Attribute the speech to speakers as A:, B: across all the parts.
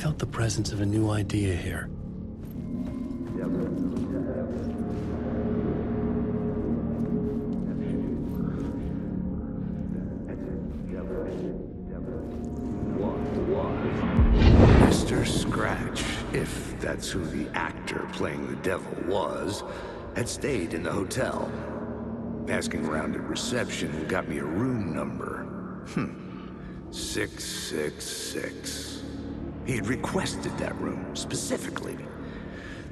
A: felt the presence of a new idea here.
B: Mr. Scratch, if that's who the actor playing the devil was, had stayed in the hotel. Asking around at reception got me a room number. 666. He had requested that room, specifically.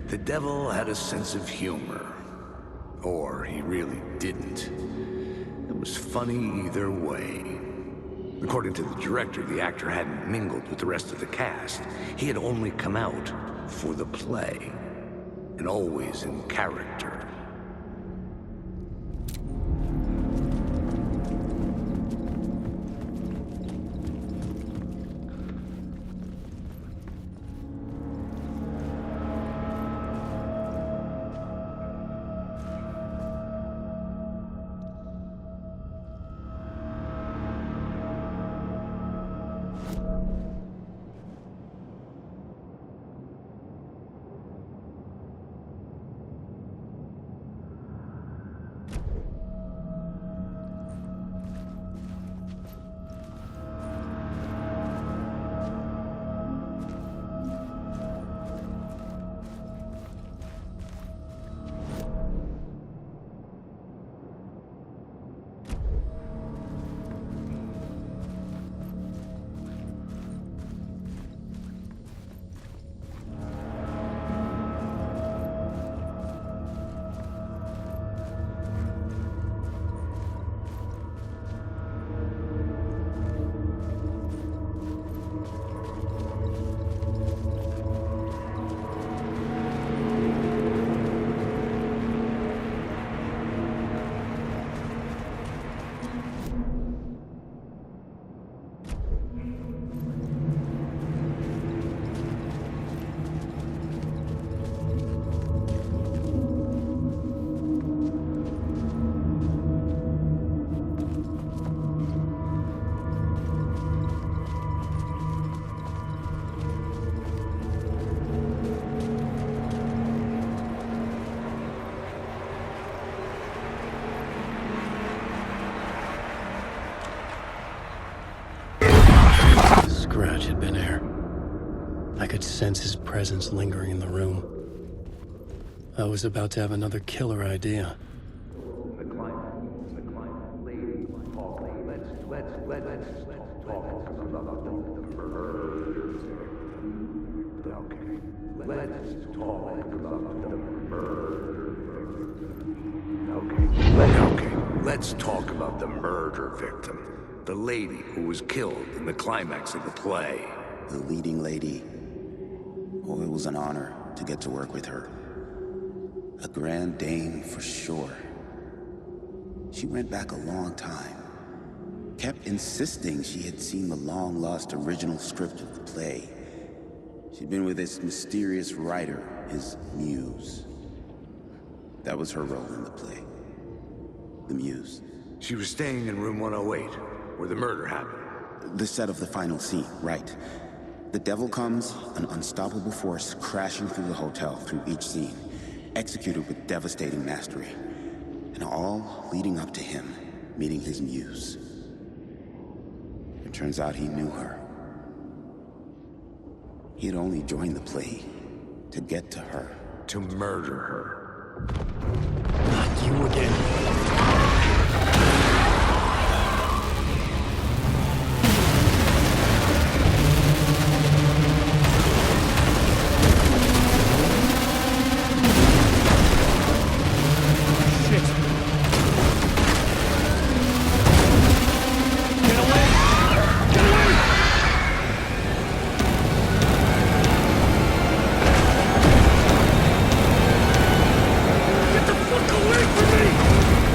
B: The devil had a sense of humor. Or he really didn't. It was funny either way. According to the director, the actor hadn't mingled with the rest of the cast. He had only come out for the play, and always in character.
A: Scratch had been here. I could sense his presence lingering in the room. I was about to have another killer idea.
B: Let's talk about the murder victim. The lady who was killed in the climax of the play.
C: The leading lady. Oh, it was an honor to get to work with her. A grand dame for sure. She went back a long time. Kept insisting she had seen the long-lost original script of the play. She'd been with this mysterious writer, his muse. That was her role in the play. The muse.
B: She was staying in room 108, where the murder happened.
C: The set of the final scene, right. The devil comes, an unstoppable force crashing through the hotel through each scene, executed with devastating mastery. And all leading up to him meeting his muse. It turns out he knew her. He had only joined the play to get to her.
B: To murder her.
A: Not you again.
B: Get the fuck away from me!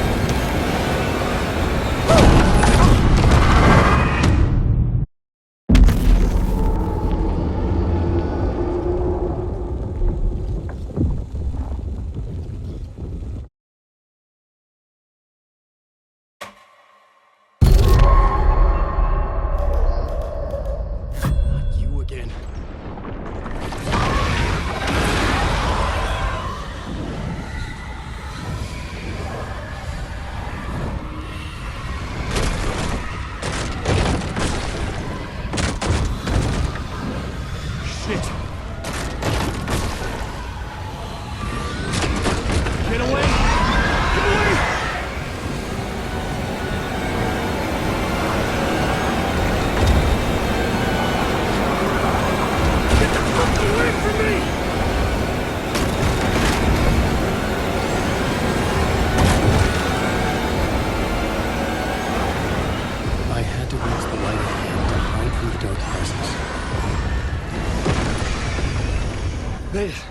D: Made it.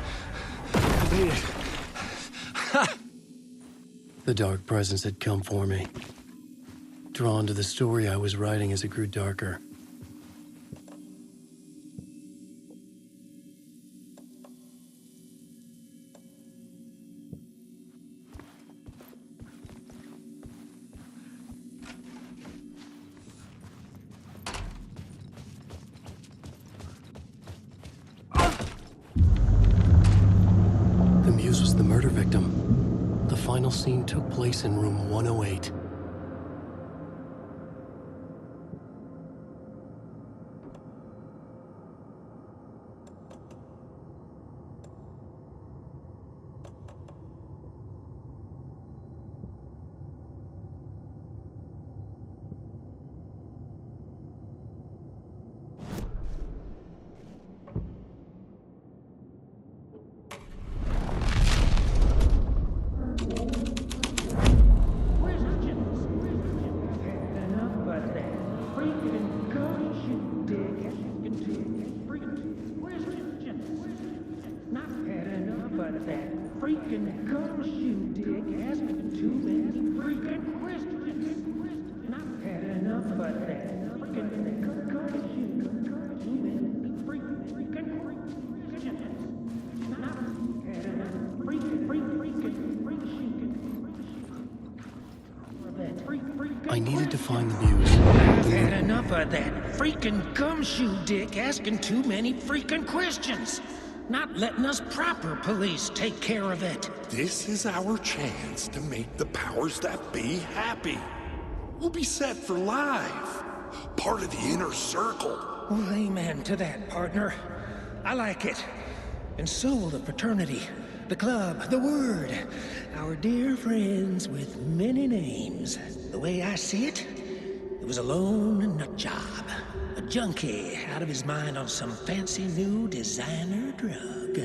D: I made it.
A: The dark presence had come for me. Drawn to the story I was writing as it grew darker. The Muse was the murder victim. The final scene took place in room 108.
E: Freaking gumshoe dick asking too many freaking questions. Not had enough of that freaking gumshoe. Too many freaking questions. Not had enough
A: I needed to find the Muse.
E: I've had enough of that freaking gumshoe dick asking too many freaking questions. Not letting us proper police take care of it.
F: This is our chance to make the powers that be happy. We'll be set for life. Part of the inner circle.
E: Well, amen to that, partner. I like it. And so will the fraternity, the club, the word. Our dear friends with many names. The way I see it, it was a lone nut job. A junkie out of his mind on some fancy new designer drug.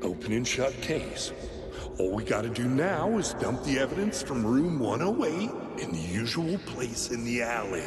F: Open and shut case. All we gotta do now is dump the evidence from room 108 in the usual place in the alley.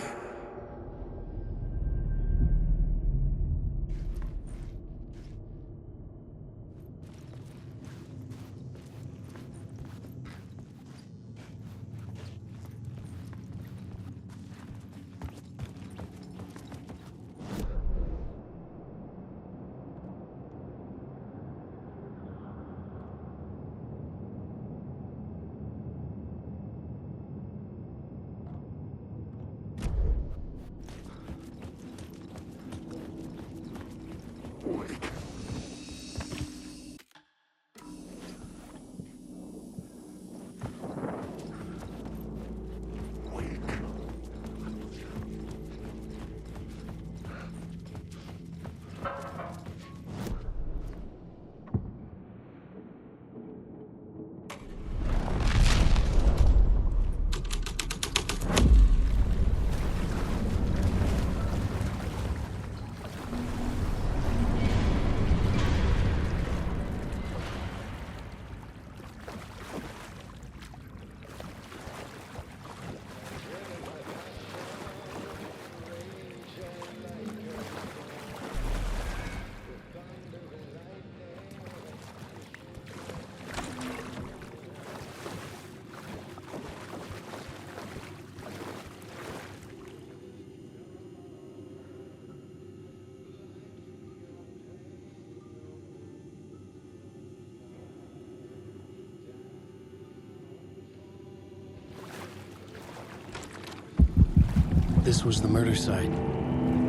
A: This was the murder site.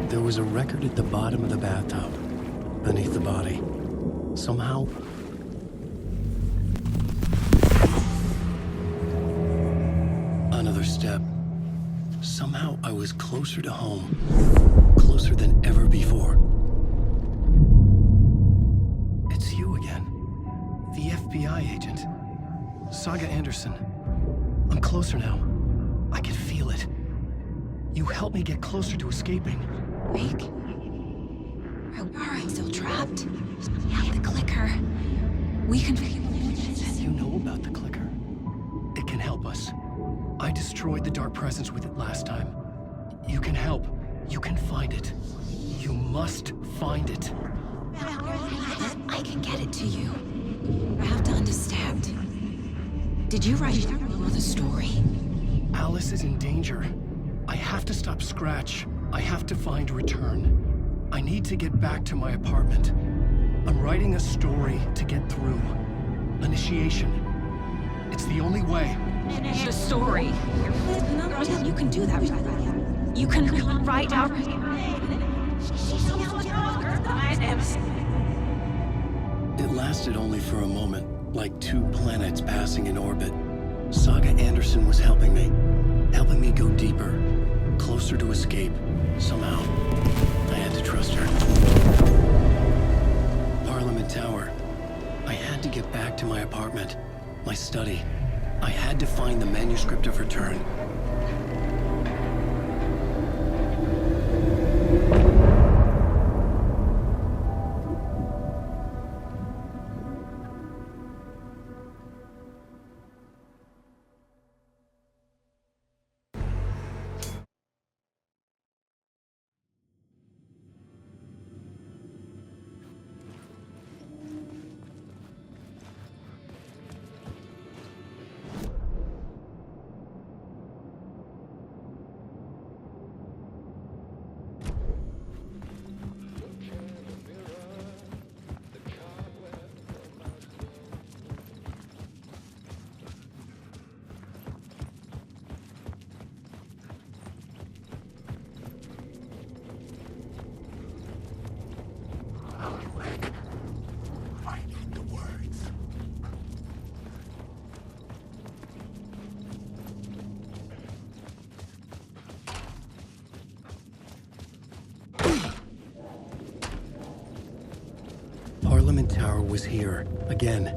A: There was a record at the bottom of the bathtub, beneath the body. Somehow... Another step. Somehow I was closer to home. Closer than ever before. It's you again. The FBI agent. Saga Anderson. I'm closer now. I can feel it. You helped me get closer to escaping.
G: Wake? Are I still trapped? We have the clicker. We can...
A: You know about the clicker. It can help us. I destroyed the dark presence with it last time. You can help. You can find it. You must find it.
G: I can get it to you. I have to understand. Did you write the story?
A: Alice is in danger. I have to stop Scratch. I have to find Return. I need to get back to my apartment. I'm writing a story to get through. Initiation. It's the only way.
G: The story. You can do that. You can write out.
A: It lasted only for a moment, like two planets passing in orbit. Saga Anderson was helping me go deeper, closer to escape. Somehow, I had to trust her. Parliament Tower. I had to get back to my apartment, my study. I had to find the manuscript of Return. Parliament Tower was here, again.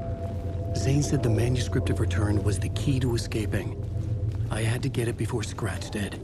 A: Zane said the manuscript of Return was the key to escaping. I had to get it before Scratch did.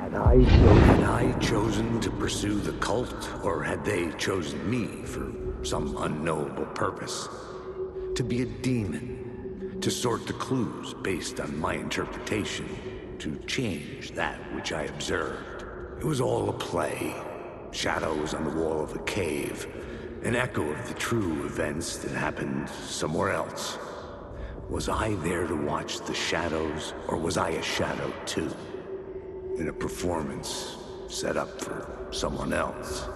B: Had I chosen to pursue the cult, or had they chosen me for some unknowable purpose? To be a demon, to sort the clues based on my interpretation, to change that which I observed. It was all a play. Shadows on the wall of a cave, an echo of the true events that happened somewhere else. Was I there to watch the shadows, or was I a shadow too? In a performance set up for someone else.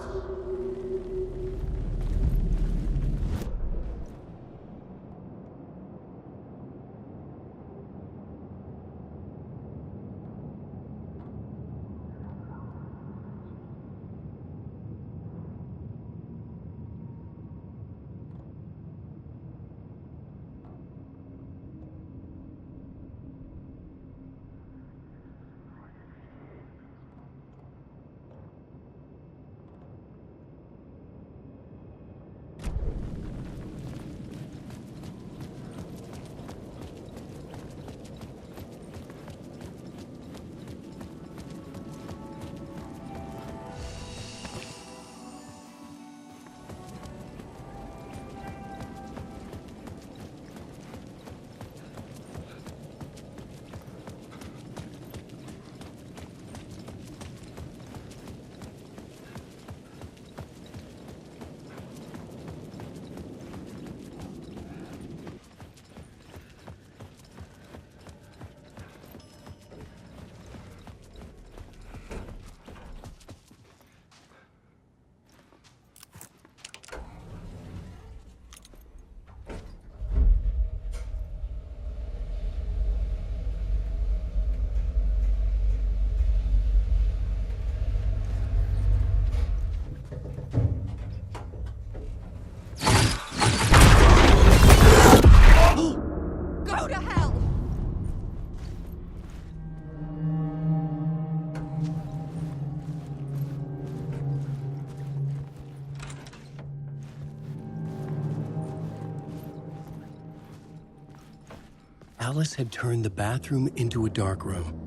G: Go to hell!
A: Alice had turned the bathroom into a dark room.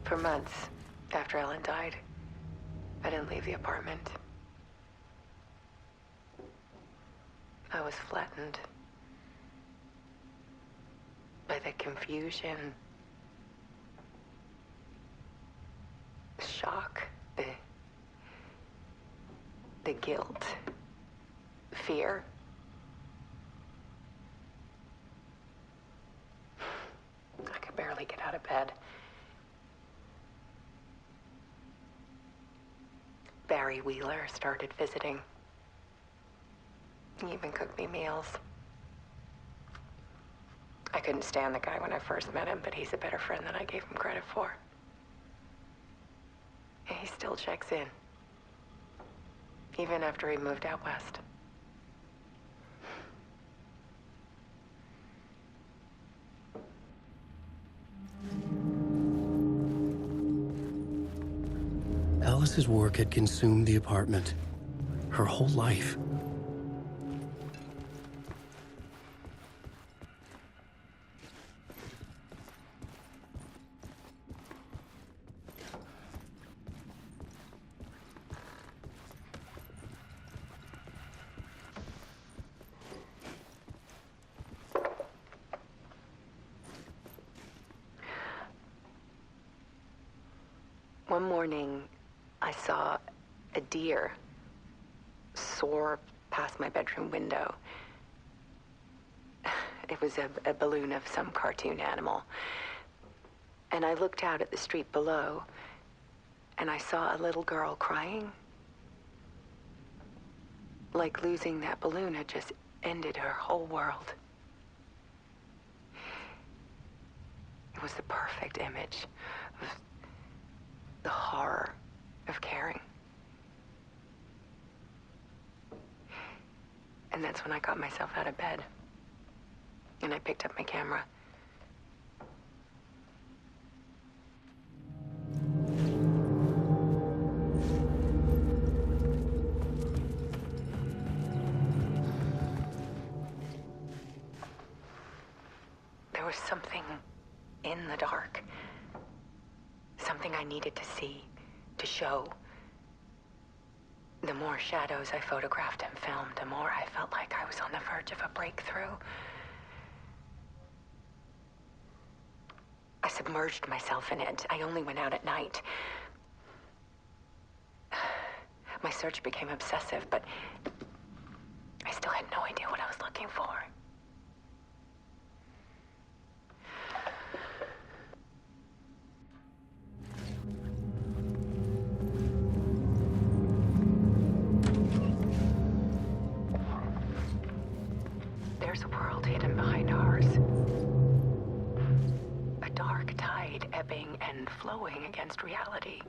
H: For months after Ellen died, I didn't leave the apartment. I was flattened by the confusion, the shock, the guilt, fear. I could barely get out of bed. Barry Wheeler started visiting. He even cooked me meals. I couldn't stand the guy when I first met him, but he's a better friend than I gave him credit for. And he still checks in, even after he moved out west.
A: Alice's work had consumed the apartment, her whole life.
H: One morning, I saw a deer soar past my bedroom window. It was a balloon of some cartoon animal. And I looked out at the street below, and I saw a little girl crying. Like losing that balloon had just ended her whole world. It was the perfect image of the horror of caring. And that's when I got myself out of bed. And I picked up my camera. There was something in the dark. Something I needed to see, to show. The more shadows I photographed and filmed, the more I felt like I was on the verge of a breakthrough. I submerged myself in it. I only went out at night. My search became obsessive, but I still had no idea what I was looking for. There's a world hidden behind ours. A dark tide ebbing and flowing against reality.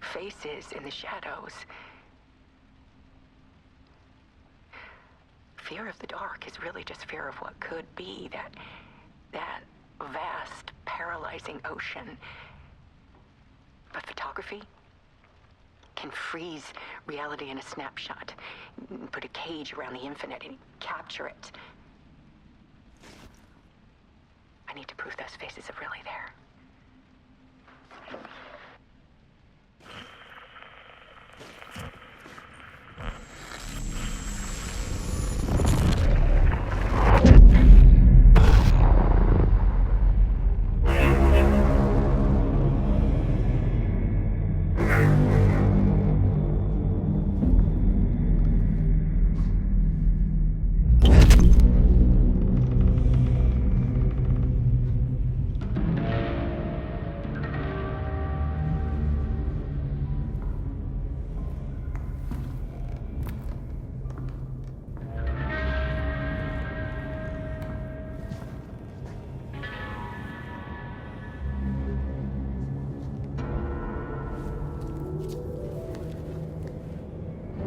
H: Faces in the shadows. Fear of the dark is really just fear of what could be, that vast, paralyzing ocean. But photography can freeze reality in a snapshot, put a cage around the infinite and capture it. I need to prove those faces are really there.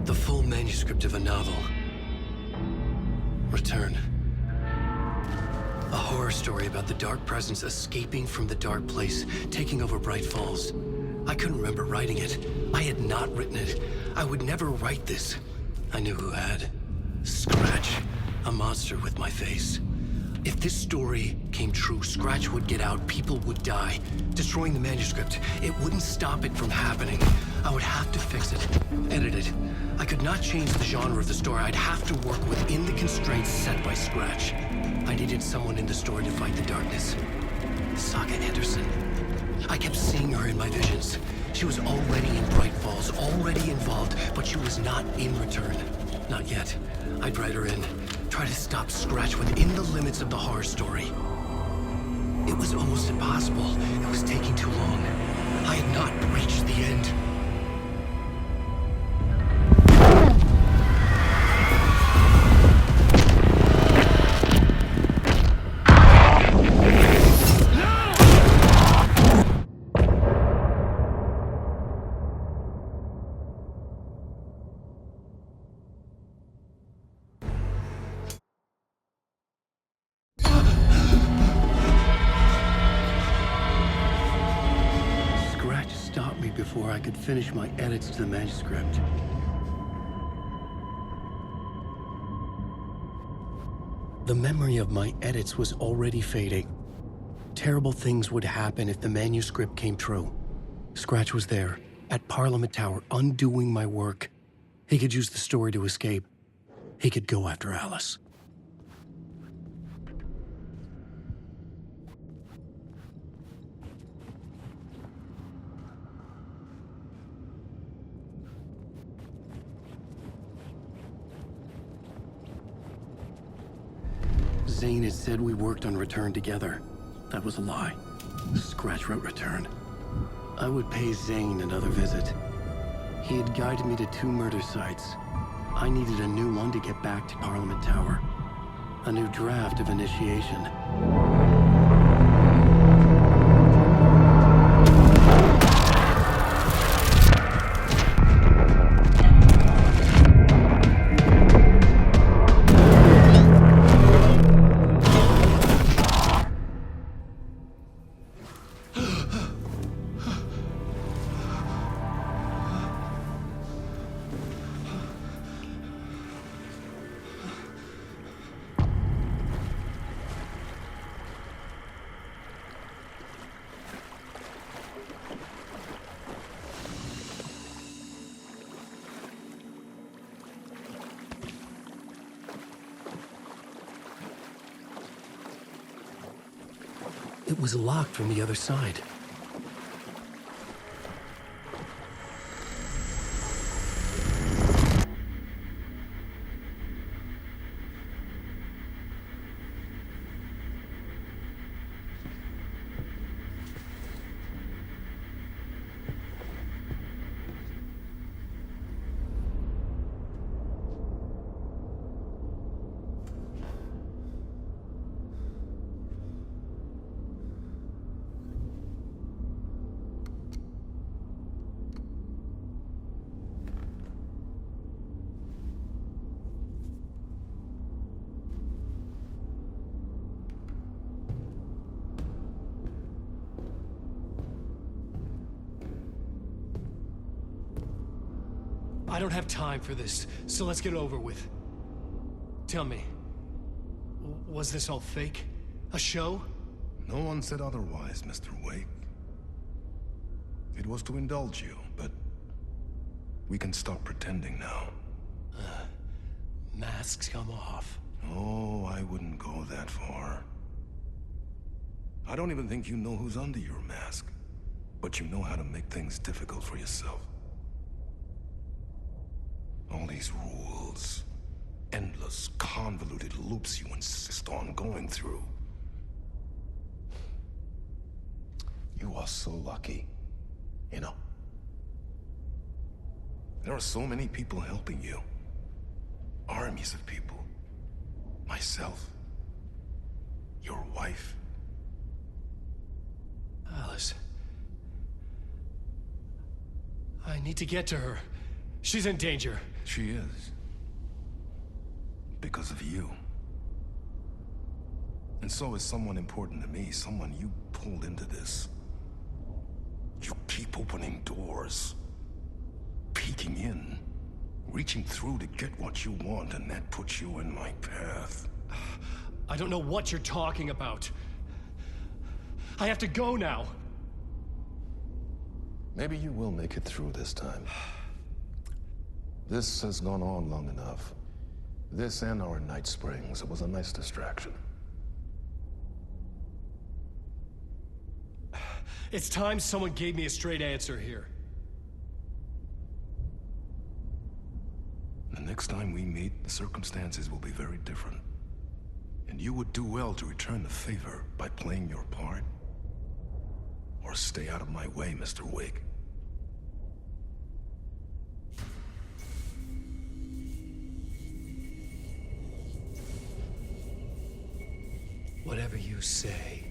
A: The full manuscript of a novel. Return. A horror story about the dark presence escaping from the dark place, taking over Bright Falls. I couldn't remember writing it. I had not written it. I would never write this. I knew who had. Scratch. A monster with my face. If this story came true, Scratch would get out, people would die. Destroying the manuscript, it wouldn't stop it from happening. I would have to fix it, edit it. I could not change the genre of the story. I'd have to work within the constraints set by Scratch. I needed someone in the story to fight the darkness. Saga Anderson. I kept seeing her in my visions. She was already in Bright Falls, already involved, but she was not in Return. Not yet. I'd write her in. Try to stop Scratch within the limits of the horror story. It was almost impossible. It was taking too long. I had not reached the end. Stopped me before I could finish my edits to the manuscript. The memory of my edits was already fading. Terrible things would happen if the manuscript came true. Scratch was there, at Parliament Tower, undoing my work. He could use the story to escape. He could go after Alice. Zane had said we worked on Return together. That was a lie. Scratch wrote Return. I would pay Zane another visit. He had guided me to 2 murder sites. I needed a new one to get back to Parliament Tower. A new draft of initiation. It was locked from the other side. I don't have time for this, so let's get it over with. Tell me, was this all fake? A show?
F: No one said otherwise, Mr. Wake. It was to indulge you, but we can stop pretending now.
A: Masks come off.
F: Oh, I wouldn't go that far. I don't even think you know who's under your mask, but you know how to make things difficult for yourself. All these rules, endless, convoluted loops you insist on going through. You are so lucky, you know. There are so many people helping you. Armies of people. Myself. Your wife.
A: Alice. I need to get to her. She's in danger.
F: She is. Because of you. And so is someone important to me, someone you pulled into this. You keep opening doors. Peeking in. Reaching through to get what you want, and that puts you in my path.
A: I don't know what you're talking about. I have to go now.
F: Maybe you will make it through this time. This has gone on long enough. This and our night springs. It was a nice distraction.
A: It's time someone gave me a straight answer here.
F: The next time we meet, the circumstances will be very different. And you would do well to return the favor by playing your part. Or stay out of my way, Mr. Wake.
A: Whatever you say.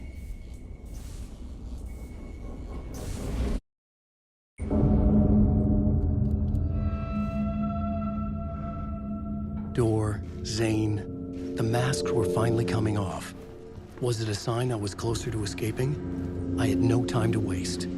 A: Door, Zane, the masks were finally coming off. Was it a sign I was closer to escaping? I had no time to waste.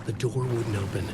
A: The door wouldn't open.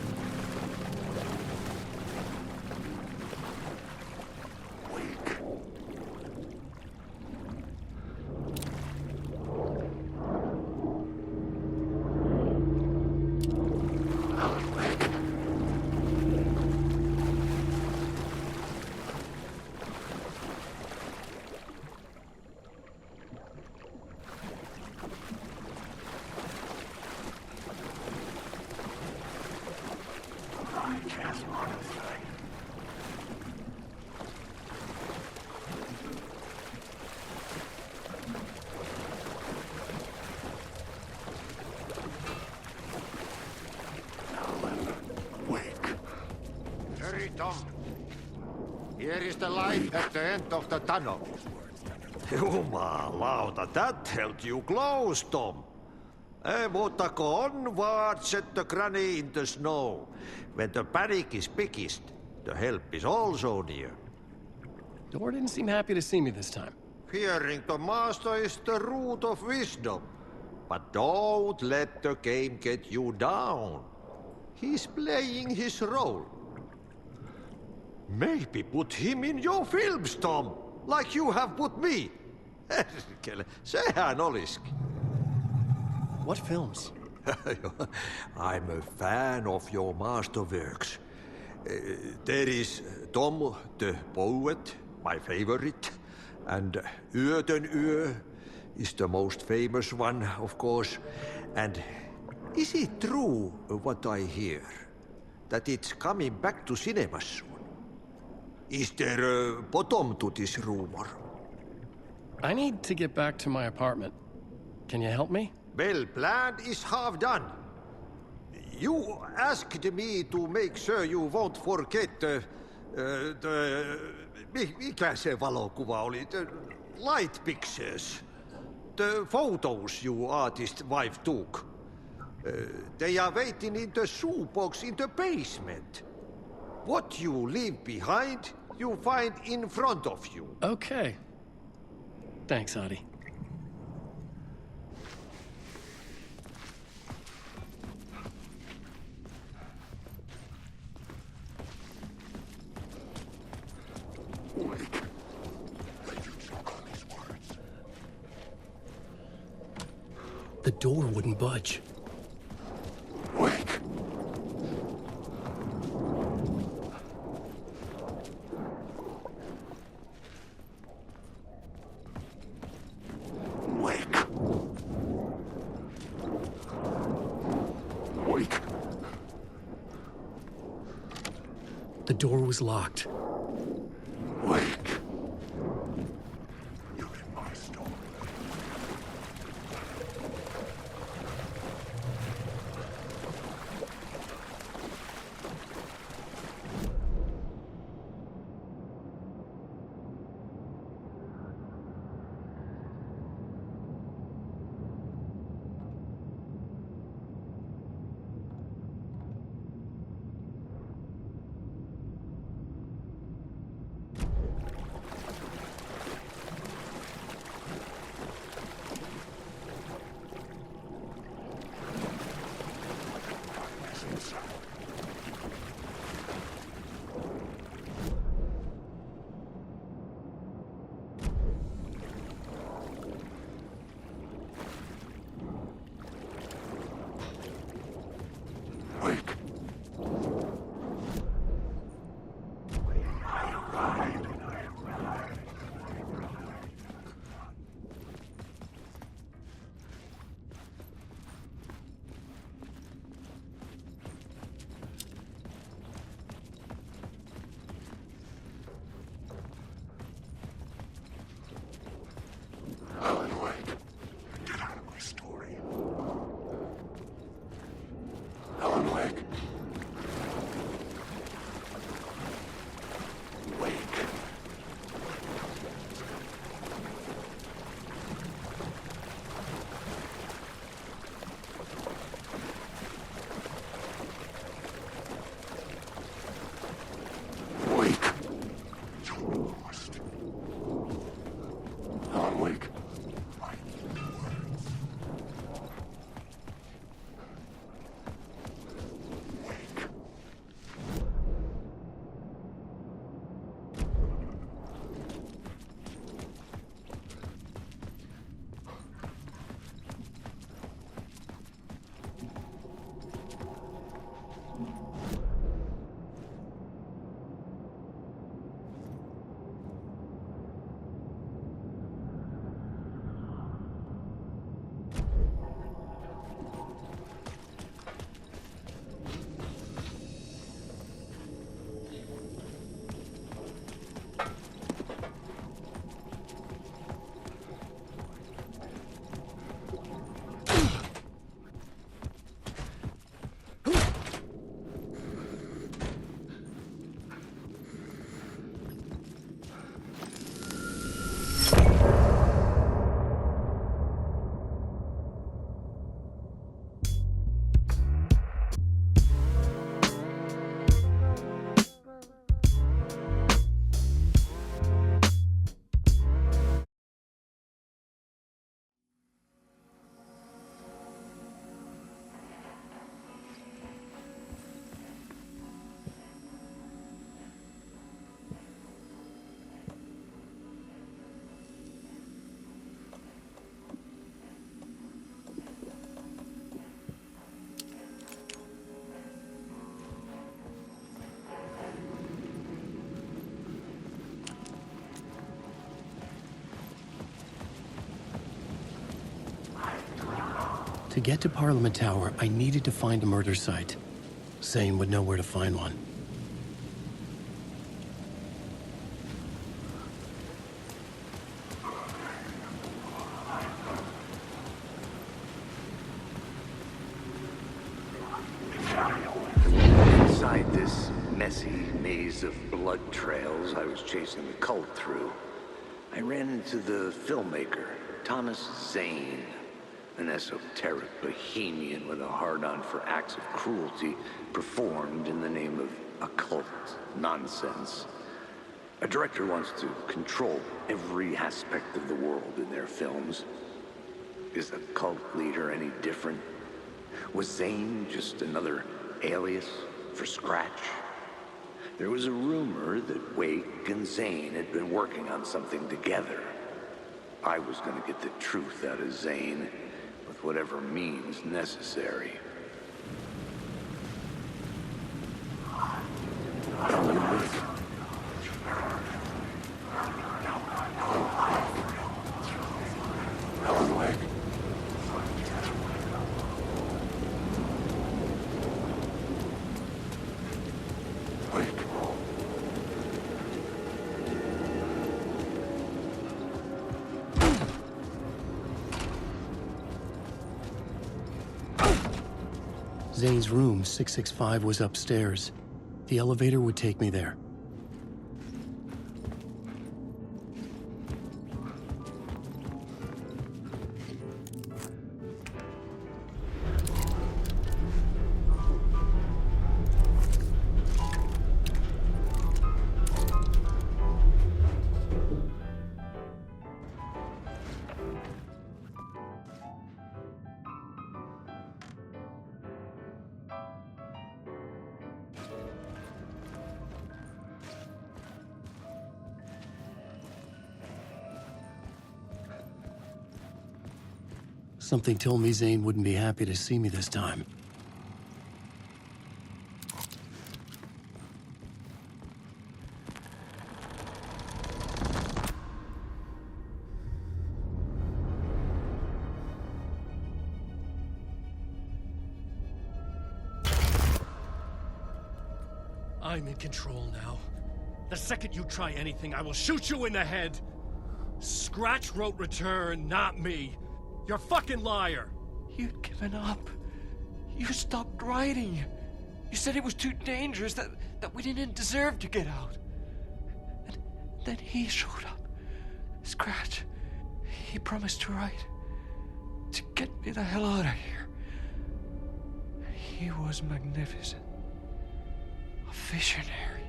I: Hurry, Tom. Here is the light at the end of the tunnel.
J: Jumalauta, that held you close, Tom. Mutta go onward, set the granny in the snow. When the panic is biggest, the help is also near.
A: Door didn't seem happy to see me this time.
J: Fearing the master is the root of wisdom. But don't let the game get you down. He's playing his role. Maybe put him in your films, Tom, like you have put me. Sehän olisikin.
A: What films?
J: I'm a fan of your masterworks. There is Tom the Poet, my favorite, and Yöden Yö is the most famous one, of course. And is it true what I hear, that it's coming back to cinemas soon? Is there a bottom to this rumor?
A: I need to get back to my apartment. Can you help me?
J: Well, plan is half done. You asked me to make sure you won't forget mikä se valokuva oli? The light pictures. The photos your artist wife took. They are waiting in the shoebox in the basement. What you leave behind, you find in front of you.
A: Okay. Thanks, Adi. The door wouldn't budge.
F: Wake. Wake. Wake.
A: The door was locked.
F: Wake. You're in my story.
A: To get to Parliament Tower, I needed to find a murder site. Zane would know where to find one.
B: Inside this messy maze of blood trails I was chasing the cult through, I ran into the filmmaker, Thomas Zane, an esoteric bohemian with a hard-on for acts of cruelty performed in the name of occult nonsense. A director wants to control every aspect of the world in their films. Is the cult leader any different? Was Zane just another alias for Scratch? There was a rumor that Wake and Zane had been working on something together. I was going to get the truth out of Zane with whatever means necessary.
A: Zane's room, 665, was upstairs. The elevator would take me there. Something told me Zane wouldn't be happy to see me this time.
D: I'm in control now. The second you try anything, I will shoot you in the head. Scratch wrote return, not me. You're a fucking liar.
K: You'd given up. You stopped writing. You said it was too dangerous, that we didn't deserve to get out. And then he showed up. Scratch. He promised to write. To get me the hell out of here. He was magnificent. A visionary.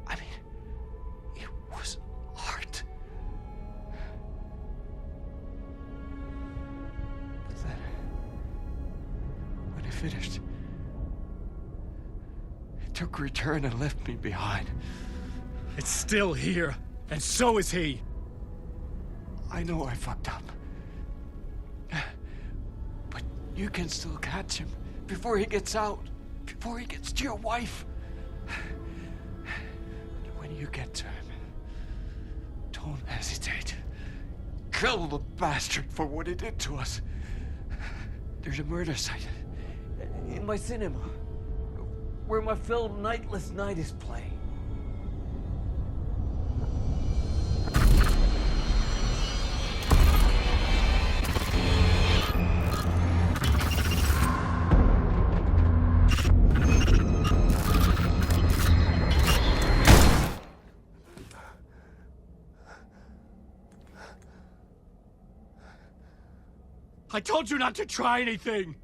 K: I mean, it was art. But then, when he finished, he took a return and left me behind.
D: It's still here, and so is he.
K: I know I fucked up. But you can still catch him before he gets out. Before he gets to your wife. And when you get to him, don't hesitate. Kill the bastard for what he did to us. There's a murder site in my cinema where my film Nightless Night is playing.
D: I told you not to try anything!